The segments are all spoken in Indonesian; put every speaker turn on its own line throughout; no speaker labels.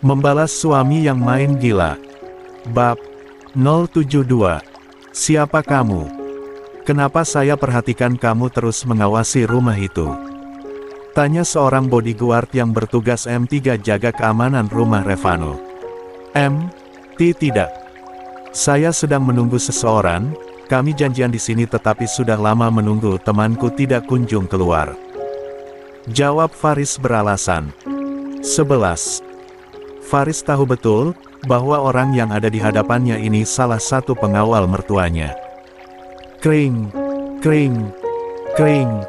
Membalas suami yang main gila. Bab 072. Siapa kamu? Kenapa saya perhatikan kamu terus mengawasi rumah itu? Tanya seorang bodyguard yang bertugas M3 jaga keamanan rumah Revano. Tidak. Saya sedang menunggu seseorang, kami janjian di sini tetapi sudah lama menunggu temanku tidak kunjung keluar. Jawab Faris beralasan. 11. Faris tahu betul, bahwa orang yang ada di hadapannya ini salah satu pengawal mertuanya. Kring, kring, kring.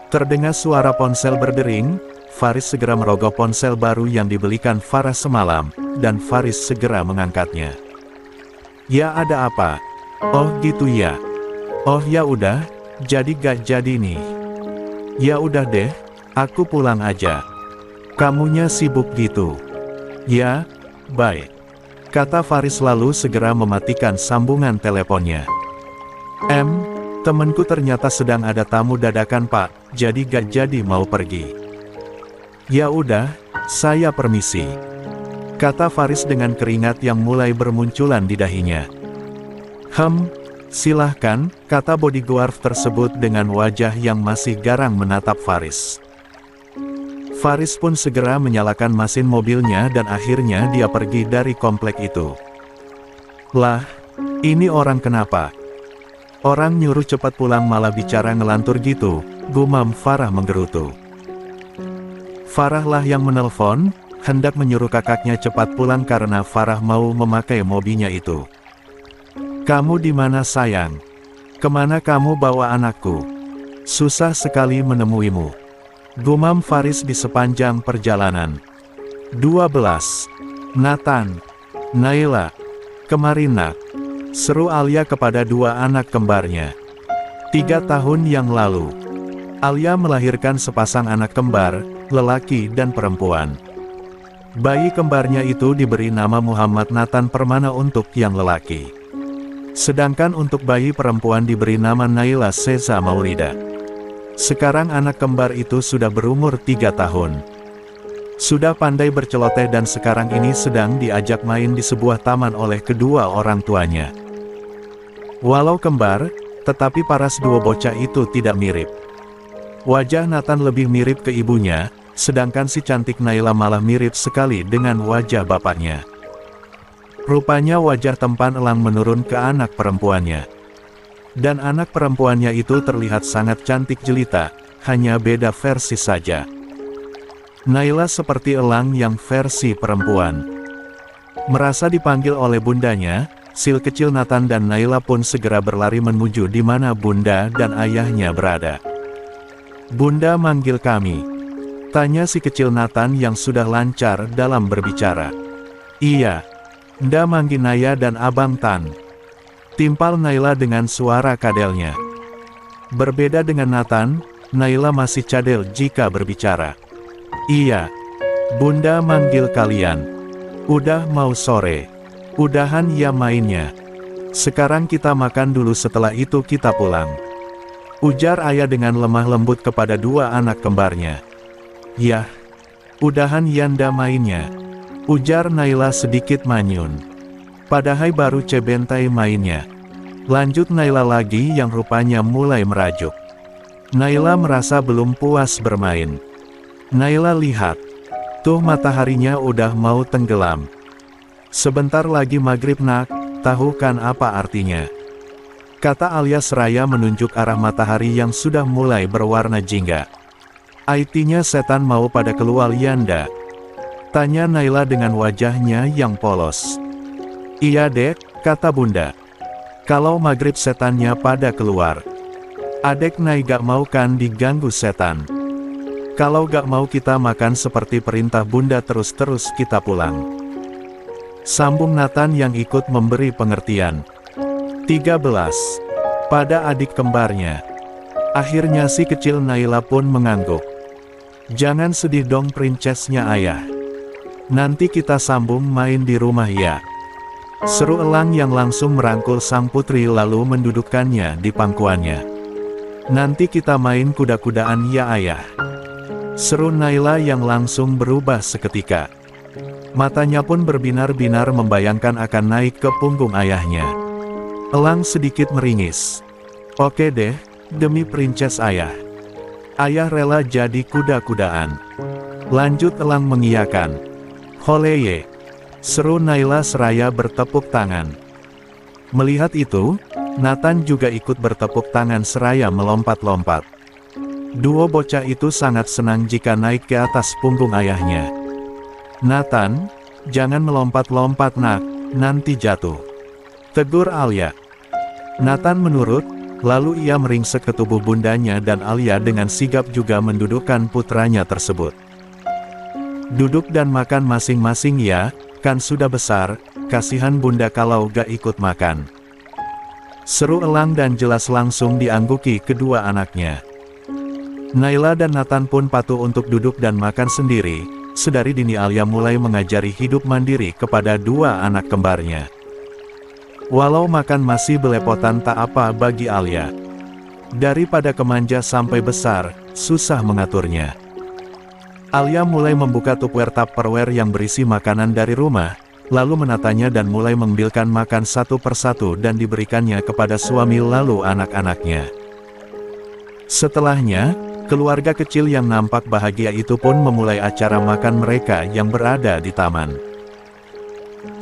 Terdengar suara ponsel berdering, Faris segera merogoh ponsel baru yang dibelikan Farah semalam, dan Faris segera mengangkatnya. Ya ada apa? Oh gitu ya. Oh ya udah, jadi gak jadi nih. Ya udah deh, aku pulang aja. Kamunya sibuk gitu. Ya, baik. Kata Faris lalu segera mematikan sambungan teleponnya. Temenku ternyata sedang ada tamu dadakan pak, jadi gak jadi mau pergi. Ya udah, saya permisi. Kata Faris dengan keringat yang mulai bermunculan di dahinya. Silahkan, kata bodyguard tersebut dengan wajah yang masih garang menatap Faris. Faris pun segera menyalakan mesin mobilnya dan akhirnya dia pergi dari komplek itu. Lah, ini orang kenapa? Orang nyuruh cepat pulang malah bicara ngelantur gitu, gumam Farah menggerutu. Farah lah yang menelpon, hendak menyuruh kakaknya cepat pulang karena Farah mau memakai mobilnya itu. Kamu di mana sayang? Kemana kamu bawa anakku? Susah sekali menemuimu. Gumam Faris di sepanjang perjalanan. 12. Nathan, Naila, kemarin nak. Seru Alia kepada dua anak kembarnya. 3 tahun yang lalu, Alia melahirkan sepasang anak kembar, lelaki dan perempuan. Bayi kembarnya itu diberi nama Muhammad Nathan Permana untuk yang lelaki. Sedangkan untuk bayi perempuan diberi nama Naila Seza Maulida. Sekarang anak kembar itu sudah berumur 3 tahun. Sudah pandai berceloteh dan sekarang ini sedang diajak main di sebuah taman oleh kedua orang tuanya. Walau kembar, tetapi paras dua bocah itu tidak mirip. Wajah Nathan lebih mirip ke ibunya, sedangkan si cantik Naila malah mirip sekali dengan wajah bapaknya. Rupanya wajah tampan elang menurun ke anak perempuannya. Dan anak perempuannya itu terlihat sangat cantik jelita, hanya beda versi saja. Naila seperti elang yang versi perempuan. Merasa dipanggil oleh bundanya, si kecil Nathan dan Naila pun segera berlari menuju di mana bunda dan ayahnya berada. Bunda manggil kami. Tanya si kecil Nathan yang sudah lancar dalam berbicara. Iya. Nda manggil Naya dan Abang Tan. Timpal Naila dengan suara kadelnya. Berbeda dengan Nathan, Naila masih cadel jika berbicara. Iya. Bunda manggil kalian. Udah mau sore. Udahan ya mainnya. Sekarang kita makan dulu setelah itu kita pulang. Ujar ayah dengan lemah lembut kepada dua anak kembarnya. Yah. Udahan Yanda mainnya. Ujar Naila sedikit manyun. Padahal baru cebentai mainnya. Lanjut Naila lagi yang rupanya mulai merajuk. Naila merasa belum puas bermain. Naila lihat. Tuh mataharinya udah mau tenggelam. Sebentar lagi maghrib nak, tahu kan apa artinya? Kata Alia seraya menunjuk arah matahari yang sudah mulai berwarna jingga. IT-nya setan mau pada keluar Yanda. Tanya Naila dengan wajahnya yang polos. Iya dek, kata bunda. Kalau maghrib setannya pada keluar. Adek Nai gak mau kan diganggu setan. Kalau gak mau kita makan seperti perintah bunda terus-terus kita pulang. Sambung Nathan yang ikut memberi pengertian. 13. Pada adik kembarnya. Akhirnya si kecil Naila pun mengangguk. Jangan sedih dong princesnya ayah. Nanti kita sambung main di rumah ya. Seru elang yang langsung merangkul sang putri lalu mendudukkannya di pangkuannya. Nanti kita main kuda-kudaan ya ayah. Seru Naila yang langsung berubah seketika. Matanya pun berbinar-binar membayangkan akan naik ke punggung ayahnya. Elang sedikit meringis. Oke deh, demi princess ayah. Ayah rela jadi kuda-kudaan. Lanjut Elang mengiyakan. Holeye! Seru Naila seraya bertepuk tangan. Melihat itu, Nathan juga ikut bertepuk tangan seraya melompat-lompat. Duo bocah itu sangat senang jika naik ke atas punggung ayahnya. Nathan, jangan melompat-lompat nak, nanti jatuh. Tegur Alia. Nathan menurut, lalu ia meringsek ke tubuh bundanya dan Alia dengan sigap juga mendudukkan putranya tersebut. Duduk dan makan masing-masing ya, kan sudah besar, kasihan bunda kalau gak ikut makan. Seru Elang dan jelas langsung diangguki kedua anaknya. Naila dan Nathan pun patuh untuk duduk dan makan sendiri. Sedari dini Alia mulai mengajari hidup mandiri kepada dua anak kembarnya. Walau makan masih belepotan tak apa bagi Alia. Daripada kemanja sampai besar, susah mengaturnya. Alia mulai membuka tupperware Tupperware yang berisi makanan dari rumah, lalu menatanya dan mulai mengambilkan makan satu persatu dan diberikannya kepada suami lalu anak-anaknya. Setelahnya, keluarga kecil yang nampak bahagia itu pun memulai acara makan mereka yang berada di taman.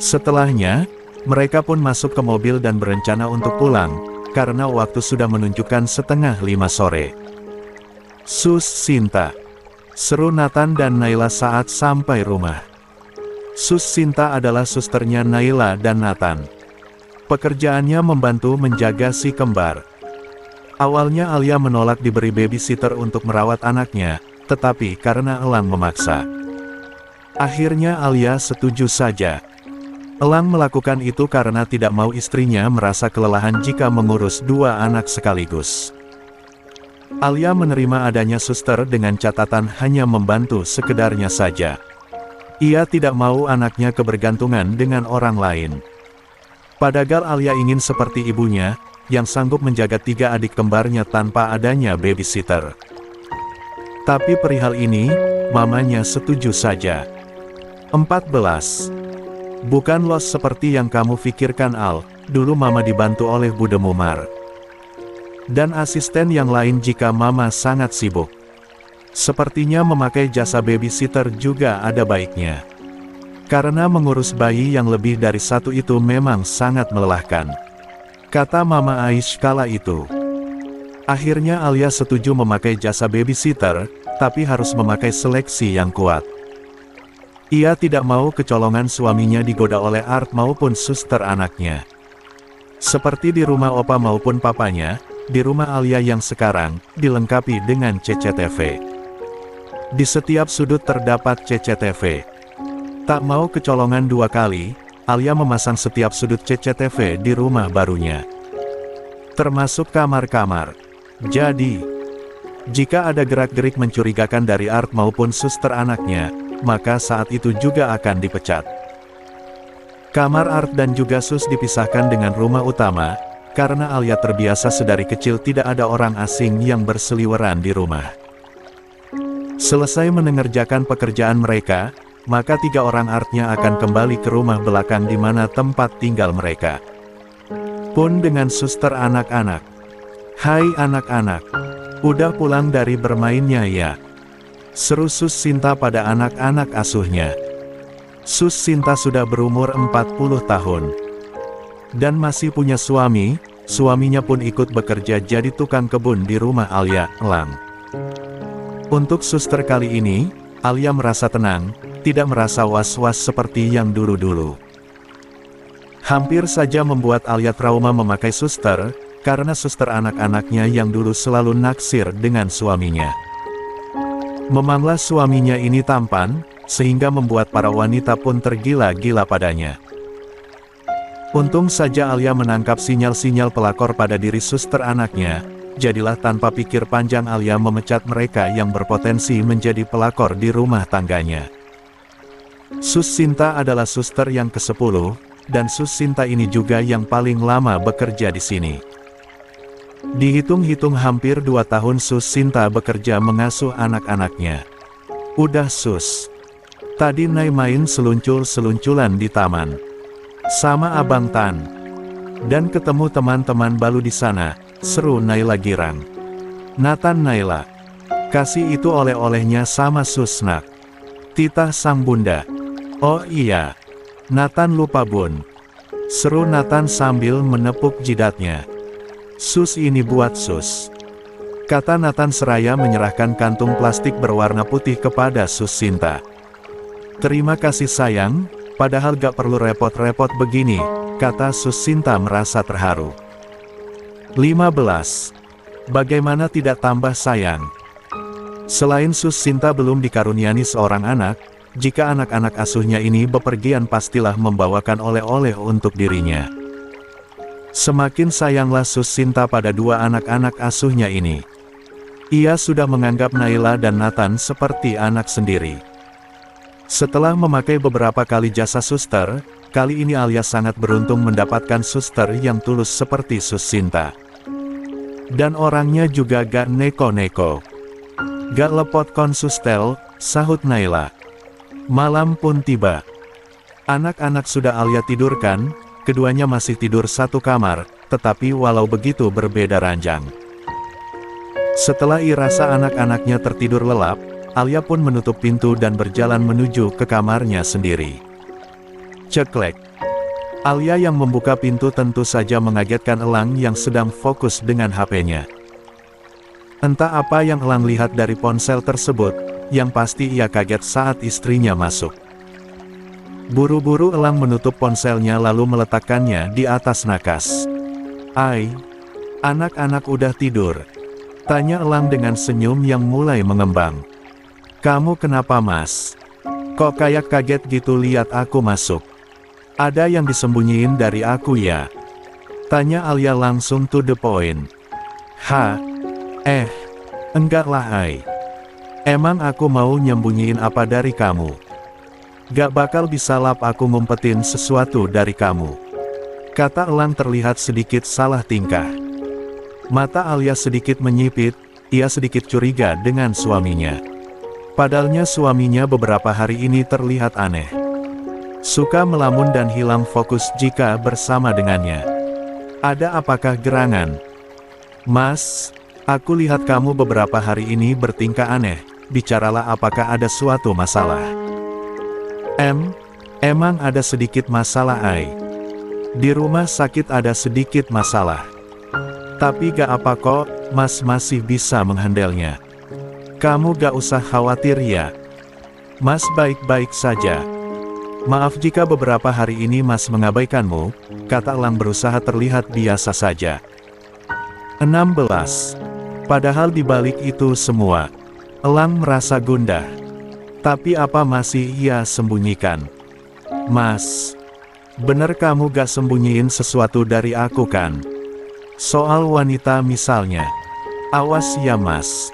Setelahnya, mereka pun masuk ke mobil dan berencana untuk pulang, karena waktu sudah menunjukkan 4:30 sore. Sus Sinta. Seru Nathan dan Naila saat sampai rumah. Sus Sinta adalah susternya Naila dan Nathan. Pekerjaannya membantu menjaga si kembar. Awalnya Alia menolak diberi babysitter untuk merawat anaknya, tetapi karena Elang memaksa. Akhirnya Alia setuju saja. Elang melakukan itu karena tidak mau istrinya merasa kelelahan jika mengurus dua anak sekaligus. Alia menerima adanya suster dengan catatan hanya membantu sekedarnya saja. Ia tidak mau anaknya kebergantungan dengan orang lain. Padahal Alia ingin seperti ibunya, yang sanggup menjaga 3 adik kembarnya tanpa adanya babysitter. Tapi perihal ini, mamanya setuju saja. 14. Bukan los seperti yang kamu pikirkan Al, dulu mama dibantu oleh Bude Mumar. Dan asisten yang lain jika mama sangat sibuk. Sepertinya memakai jasa babysitter juga ada baiknya. Karena mengurus bayi yang lebih dari satu itu memang sangat melelahkan. Kata Mama Aish kala itu. Akhirnya Alia setuju memakai jasa babysitter, tapi harus memakai seleksi yang kuat. Ia tidak mau kecolongan suaminya digoda oleh Art maupun suster anaknya. Seperti di rumah opa maupun papanya, di rumah Alia yang sekarang, dilengkapi dengan CCTV. Di setiap sudut terdapat CCTV. Tak mau kecolongan 2 kali, Alia memasang setiap sudut CCTV di rumah barunya. Termasuk kamar-kamar. Jadi, jika ada gerak-gerik mencurigakan dari Art maupun suster anaknya, maka saat itu juga akan dipecat. Kamar Art dan juga Sus dipisahkan dengan rumah utama, karena Alia terbiasa sedari kecil tidak ada orang asing yang berseliweran di rumah. Selesai mengerjakan pekerjaan mereka, maka 3 orang Artnya akan kembali ke rumah belakang di mana tempat tinggal mereka. Pun dengan suster anak-anak. Hai anak-anak, udah pulang dari bermainnya ya? Seru Sus Sinta pada anak-anak asuhnya. Sus Sinta sudah berumur 40 tahun. Dan masih punya suami, suaminya pun ikut bekerja jadi tukang kebun di rumah Alia, Elang. Untuk suster kali ini, Alia merasa tenang, tidak merasa was-was seperti yang dulu-dulu. Hampir saja membuat Alia trauma memakai suster, karena suster anak-anaknya yang dulu selalu naksir dengan suaminya. Memanglah suaminya ini tampan, sehingga membuat para wanita pun tergila-gila padanya. Untung saja Alia menangkap sinyal-sinyal pelakor pada diri suster anaknya, jadilah tanpa pikir panjang Alia memecat mereka yang berpotensi menjadi pelakor di rumah tangganya. Sus Sinta adalah suster yang ke-10, dan Sus Sinta ini juga yang paling lama bekerja di sini. Dihitung-hitung hampir 2 tahun Sus Sinta bekerja mengasuh anak-anaknya. Udah Sus. Tadi Nai main seluncul-selunculan di taman. Sama Abang Tan. Dan ketemu teman-teman baru di sana, seru Naila girang. Nathan Naila. Kasih itu oleh-olehnya sama Susnak. Titah sang bunda. Oh iya. Nathan lupa bun. Seru Nathan sambil menepuk jidatnya. Sus ini buat Sus. Kata Nathan seraya menyerahkan kantung plastik berwarna putih kepada Sus Sinta. Terima kasih sayang, padahal gak perlu repot-repot begini, kata Sus Sinta merasa terharu. 15. Bagaimana tidak tambah sayang? Selain Sus Sinta belum dikaruniai seorang anak, jika anak-anak asuhnya ini bepergian pastilah membawakan oleh-oleh untuk dirinya. Semakin sayanglah Sus Sinta pada dua anak-anak asuhnya ini. Ia sudah menganggap Naila dan Nathan seperti anak sendiri. Setelah memakai beberapa kali jasa suster, kali ini Alia sangat beruntung mendapatkan suster yang tulus seperti Sus Sinta. Dan orangnya juga gak neko-neko. Gak lepot kon sustel, sahut Naila. Malam pun tiba. Anak-anak sudah Alia tidurkan, keduanya masih tidur satu kamar, tetapi walau begitu berbeda ranjang. Setelah irasa anak-anaknya tertidur lelap, Alia pun menutup pintu dan berjalan menuju ke kamarnya sendiri. Ceklek. Alia yang membuka pintu tentu saja mengagetkan Elang yang sedang fokus dengan HP-nya. Entah apa yang Elang lihat dari ponsel tersebut, yang pasti ia kaget saat istrinya masuk. Buru-buru Elang menutup ponselnya lalu meletakkannya di atas nakas. "Ai, anak-anak udah tidur?" tanya Elang dengan senyum yang mulai mengembang. "Kamu kenapa Mas? Kok kayak kaget gitu lihat aku masuk? Ada yang disembunyiin dari aku ya?" tanya Alia langsung to the point. Enggak lah Ai. Emang aku mau nyembunyiin apa dari kamu? Gak bakal bisa lap aku ngumpetin sesuatu dari kamu, kata Elang terlihat sedikit salah tingkah. Mata Alia sedikit menyipit, ia sedikit curiga dengan suaminya. Padahal suaminya beberapa hari ini terlihat aneh. Suka melamun dan hilang fokus jika bersama dengannya. Ada apakah gerangan? Mas, aku lihat kamu beberapa hari ini bertingkah aneh, bicaralah apakah ada suatu masalah? Emang ada sedikit masalah Ai. Di rumah sakit ada sedikit masalah. Tapi gak apa kok, Mas masih bisa menghandlenya. Kamu gak usah khawatir ya. Mas baik-baik saja. Maaf jika beberapa hari ini Mas mengabaikanmu, kata Elang berusaha terlihat biasa saja. 16. Padahal dibalik itu semua, Elang merasa gundah. Tapi apa masih ia sembunyikan? Mas, bener kamu gak sembunyiin sesuatu dari aku kan? Soal wanita misalnya. Awas ya Mas.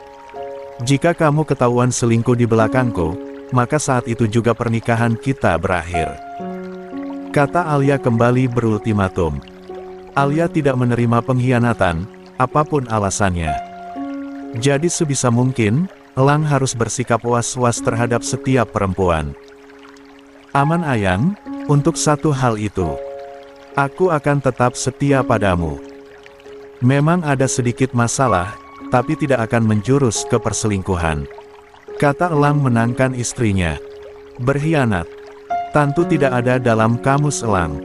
Jika kamu ketahuan selingkuh di belakangku, maka saat itu juga pernikahan kita berakhir. Kata Alia kembali berultimatum. Alia tidak menerima pengkhianatan, apapun alasannya. Jadi sebisa mungkin, Elang harus bersikap was-was terhadap setiap perempuan. Aman Ayang, untuk satu hal itu. Aku akan tetap setia padamu. Memang ada sedikit masalah, tapi tidak akan menjurus ke perselingkuhan. Kata Elang menangkan istrinya. Berkhianat. Tentu tidak ada dalam kamus Elang.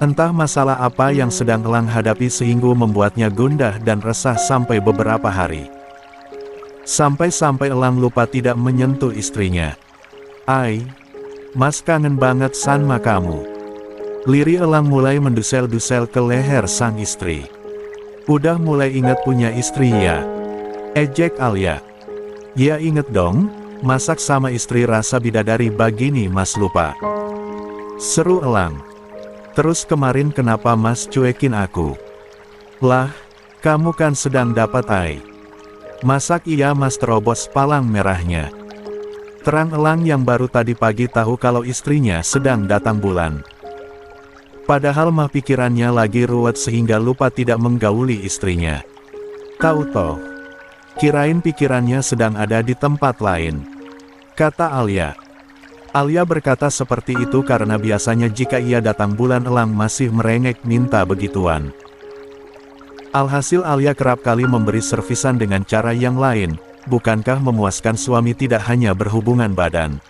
Entah masalah apa yang sedang Elang hadapi sehingga membuatnya gundah dan resah sampai beberapa hari. Sampai-sampai Elang lupa tidak menyentuh istrinya. Ai, Mas kangen banget sama kamu. Liri Elang mulai mendusel-dusel ke leher sang istri. Udah mulai ingat punya istri ya? Ejek Alia. Ya inget dong, masak sama istri rasa bidadari begini Mas lupa. Seru Elang. Terus kemarin kenapa Mas cuekin aku? Lah, kamu kan sedang dapat Ai. Masak iya Mas terobos palang merahnya. Terang Elang yang baru tadi pagi tahu kalau istrinya sedang datang bulan. Padahal mah pikirannya lagi ruwet sehingga lupa tidak menggauli istrinya. Tahu toh, kirain pikirannya sedang ada di tempat lain. Kata Alia. Alia berkata seperti itu karena biasanya jika ia datang bulan elang masih merengek minta begituan. Alhasil Alia kerap kali memberi servisan dengan cara yang lain, bukankah memuaskan suami tidak hanya berhubungan badan?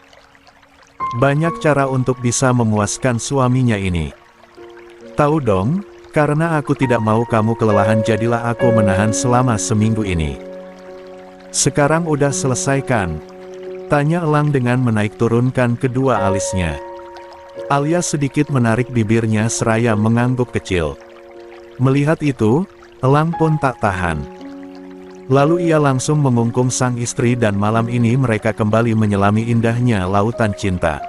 Banyak cara untuk bisa memuaskan suaminya ini. Tahu dong, karena aku tidak mau kamu kelelahan jadilah aku menahan selama seminggu ini. Sekarang udah selesaikan? Tanya elang dengan menaik turunkan kedua alisnya. Alia sedikit menarik bibirnya seraya mengangguk kecil. Melihat itu, elang pun tak tahan. Lalu ia langsung mengungkung sang istri dan malam ini mereka kembali menyelami indahnya lautan cinta.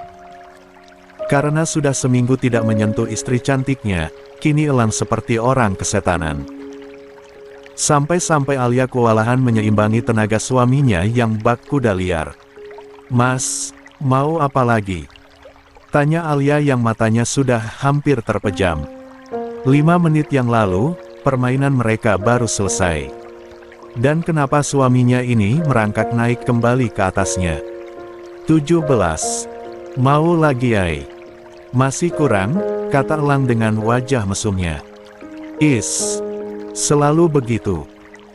Karena sudah seminggu tidak menyentuh istri cantiknya, kini elang seperti orang kesetanan. Sampai-sampai Alia kewalahan menyeimbangi tenaga suaminya yang bak kuda liar. "Mas, mau apa lagi?" tanya Alia yang matanya sudah hampir terpejam. 5 menit yang lalu, permainan mereka baru selesai. Dan kenapa suaminya ini merangkak naik kembali ke atasnya? 17. Mau lagi ay? Masih kurang, kata elang dengan wajah mesumnya. Is, selalu begitu.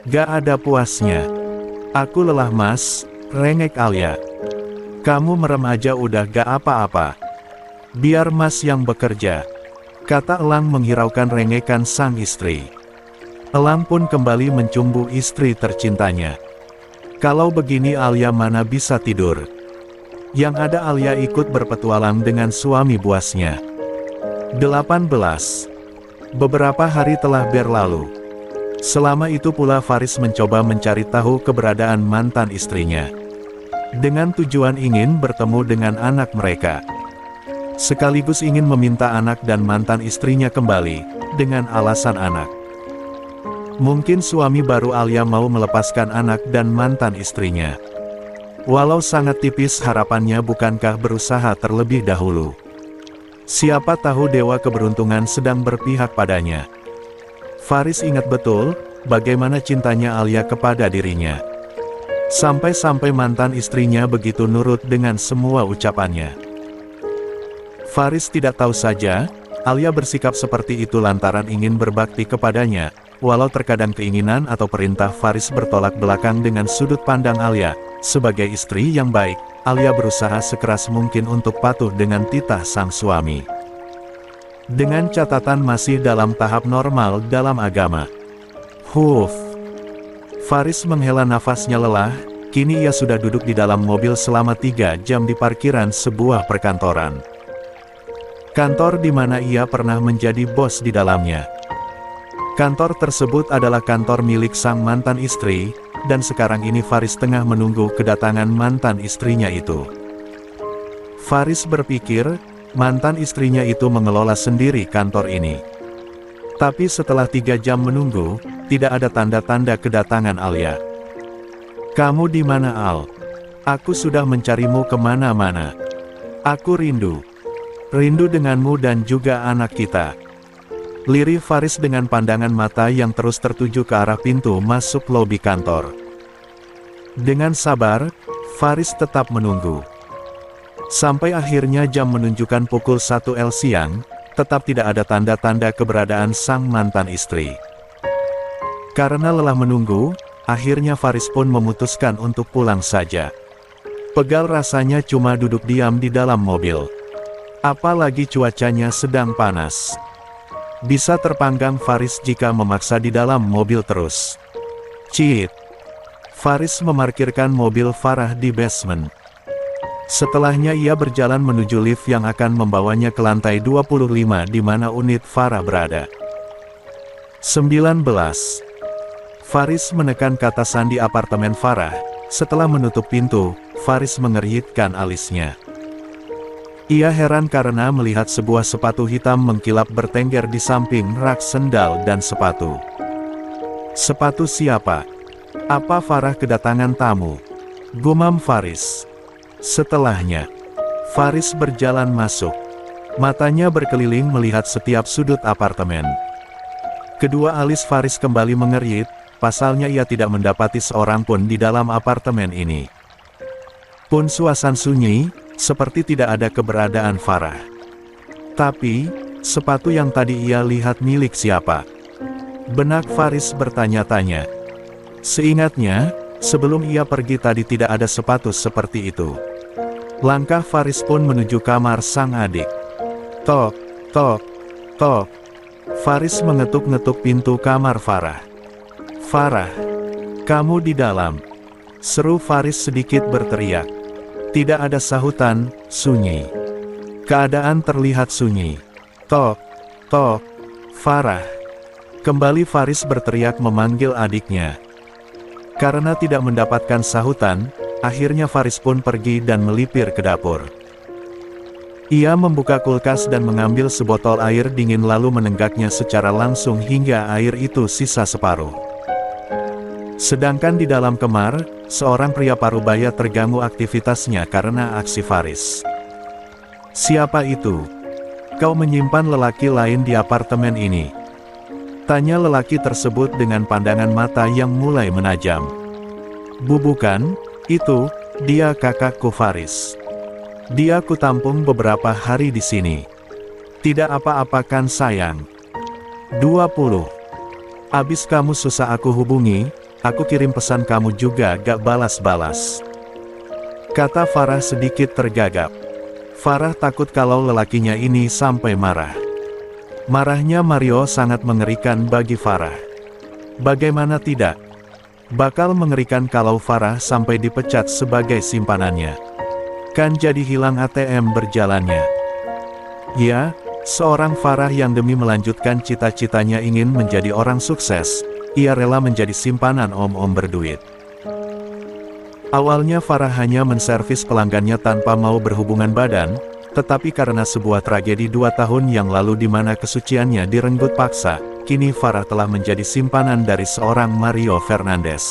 Gak ada puasnya. Aku lelah mas, rengek Alia. Kamu merem aja udah gak apa-apa. Biar mas yang bekerja, kata elang menghiraukan rengekan sang istri. Elang pun kembali mencumbu istri tercintanya. Kalau begini Alia mana bisa tidur? Yang ada Alia ikut berpetualang dengan suami buasnya. 18. Beberapa hari telah berlalu. Selama itu pula Faris mencoba mencari tahu keberadaan mantan istrinya. Dengan tujuan ingin bertemu dengan anak mereka. Sekaligus ingin meminta anak dan mantan istrinya kembali, dengan alasan anak. Mungkin suami baru Alia mau melepaskan anak dan mantan istrinya. Walau sangat tipis harapannya bukankah berusaha terlebih dahulu. Siapa tahu dewa keberuntungan sedang berpihak padanya. Faris ingat betul, bagaimana cintanya Alia kepada dirinya. Sampai-sampai mantan istrinya begitu nurut dengan semua ucapannya. Faris tidak tahu saja, Alia bersikap seperti itu lantaran ingin berbakti kepadanya, walau terkadang keinginan atau perintah Faris bertolak belakang dengan sudut pandang Alia. Sebagai istri yang baik, Alia berusaha sekeras mungkin untuk patuh dengan titah sang suami. Dengan catatan masih dalam tahap normal dalam agama. Faris menghela nafasnya lelah, kini ia sudah duduk di dalam mobil selama 3 jam di parkiran sebuah perkantoran. Kantor di mana ia pernah menjadi bos di dalamnya. Kantor tersebut adalah kantor milik sang mantan istri, dan sekarang ini Faris tengah menunggu kedatangan mantan istrinya itu. Faris berpikir, mantan istrinya itu mengelola sendiri kantor ini. Tapi setelah 3 jam menunggu, tidak ada tanda-tanda kedatangan Alia. Kamu di mana Al? Aku sudah mencarimu kemana-mana. Aku rindu. Rindu denganmu dan juga anak kita. Lirih Faris dengan pandangan mata yang terus tertuju ke arah pintu masuk lobi kantor. Dengan sabar, Faris tetap menunggu. Sampai akhirnya jam menunjukkan pukul 1 siang, tetap tidak ada tanda-tanda keberadaan sang mantan istri. Karena lelah menunggu, akhirnya Faris pun memutuskan untuk pulang saja. Pegal rasanya cuma duduk diam di dalam mobil. Apalagi cuacanya sedang panas. Bisa terpanggang Faris jika memaksa di dalam mobil terus. Ciit. Faris memarkirkan mobil Farah di basement. Setelahnya ia berjalan menuju lift yang akan membawanya ke lantai 25 di mana unit Farah berada. 19. Faris menekan kata sandi apartemen Farah. Setelah menutup pintu, Faris mengernyitkan alisnya. Ia heran karena melihat sebuah sepatu hitam mengkilap bertengger di samping rak sendal dan sepatu. Sepatu siapa? Apa Farah kedatangan tamu? Gumam Faris. Setelahnya, Faris berjalan masuk. Matanya berkeliling melihat setiap sudut apartemen. Kedua alis Faris kembali mengerit, pasalnya ia tidak mendapati seorang pun di dalam apartemen ini. Pun suasana sunyi, Seperti tidak ada keberadaan Farah. Tapi, sepatu yang tadi ia lihat milik siapa? Benak Faris bertanya-tanya. Seingatnya, sebelum ia pergi tadi tidak ada sepatu seperti itu. Langkah Faris pun menuju kamar sang adik. Tok, tok, tok. Faris mengetuk-ngetuk pintu kamar Farah. Farah, kamu di dalam? Seru Faris sedikit berteriak. Tidak ada sahutan, sunyi. Keadaan terlihat sunyi. Tok, tok, Farah. Kembali Faris berteriak memanggil adiknya. Karena tidak mendapatkan sahutan, akhirnya Faris pun pergi dan melipir ke dapur. Ia membuka kulkas dan mengambil sebotol air dingin lalu menenggaknya secara langsung hingga air itu sisa separuh. Sedangkan di dalam kamar, seorang pria parubaya terganggu aktivitasnya karena aksi Faris. Siapa itu? Kau menyimpan lelaki lain di apartemen ini? Tanya lelaki tersebut dengan pandangan mata yang mulai menajam. Bukan, itu, dia kakakku Faris. Dia kutampung beberapa hari di sini. Tidak apa-apa kan sayang? 20. Abis kamu susah aku hubungi, aku kirim pesan kamu juga gak balas-balas. Kata Farah sedikit tergagap. Farah takut kalau lelakinya ini sampai marah. Marahnya Mario sangat mengerikan bagi Farah. Bagaimana tidak? Bakal mengerikan kalau Farah sampai dipecat sebagai simpanannya. Kan jadi hilang ATM berjalannya. Ya, seorang Farah yang demi melanjutkan cita-citanya ingin menjadi orang sukses, ia rela menjadi simpanan om-om berduit. Awalnya Farah hanya menservis pelanggannya tanpa mau berhubungan badan, tetapi karena sebuah tragedi 2 tahun yang lalu di mana kesuciannya direnggut paksa, kini Farah telah menjadi simpanan dari seorang Mario Fernandez.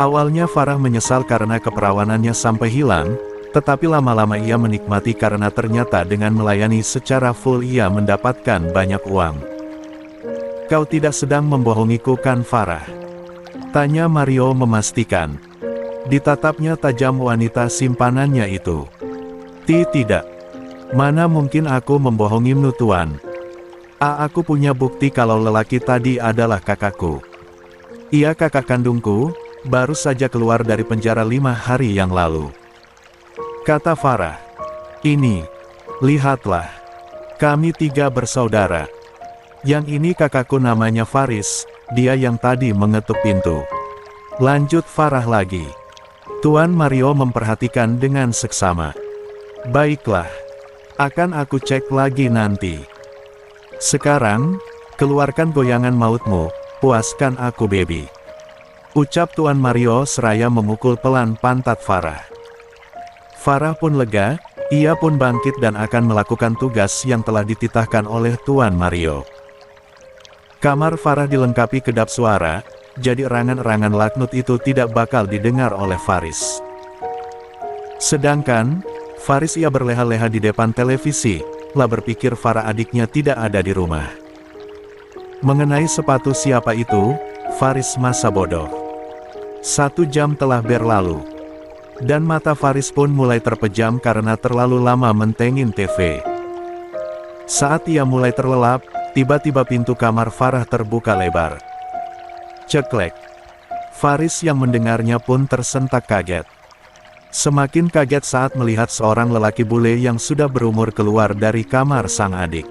Awalnya Farah menyesal karena keperawanannya sampai hilang, tetapi lama-lama ia menikmati karena ternyata dengan melayani secara full ia mendapatkan banyak uang. Kau tidak sedang membohongiku kan Farah? Tanya Mario memastikan. Ditatapnya tajam wanita simpanannya itu. Tidak. Mana mungkin aku membohongimu tuan? Aku punya bukti kalau lelaki tadi adalah kakakku. Ia kakak kandungku, baru saja keluar dari penjara 5 hari yang lalu. Kata Farah. Ini, lihatlah. Kami 3 bersaudara. Yang ini kakakku namanya Faris, dia yang tadi mengetuk pintu. Lanjut Farah lagi. Tuan Mario memperhatikan dengan seksama. Baiklah. Akan aku cek lagi nanti. Sekarang, keluarkan goyangan mautmu, puaskan aku baby. Ucap Tuan Mario seraya memukul pelan pantat Farah. Farah pun lega, ia pun bangkit dan akan melakukan tugas yang telah dititahkan oleh Tuan Mario. Kamar Farah dilengkapi kedap suara, jadi erangan-erangan laknut itu tidak bakal didengar oleh Faris. Sedangkan, Faris ia berleha-leha di depan televisi, lah berpikir Farah adiknya tidak ada di rumah. Mengenai sepatu siapa itu, Faris masa bodoh. 1 jam telah berlalu. Dan mata Faris pun mulai terpejam karena terlalu lama mentengin TV. Saat ia mulai terlelap, tiba-tiba pintu kamar Farah terbuka lebar. Ceklek. Faris yang mendengarnya pun tersentak kaget. Semakin kaget saat melihat seorang lelaki bule yang sudah berumur keluar dari kamar sang adik.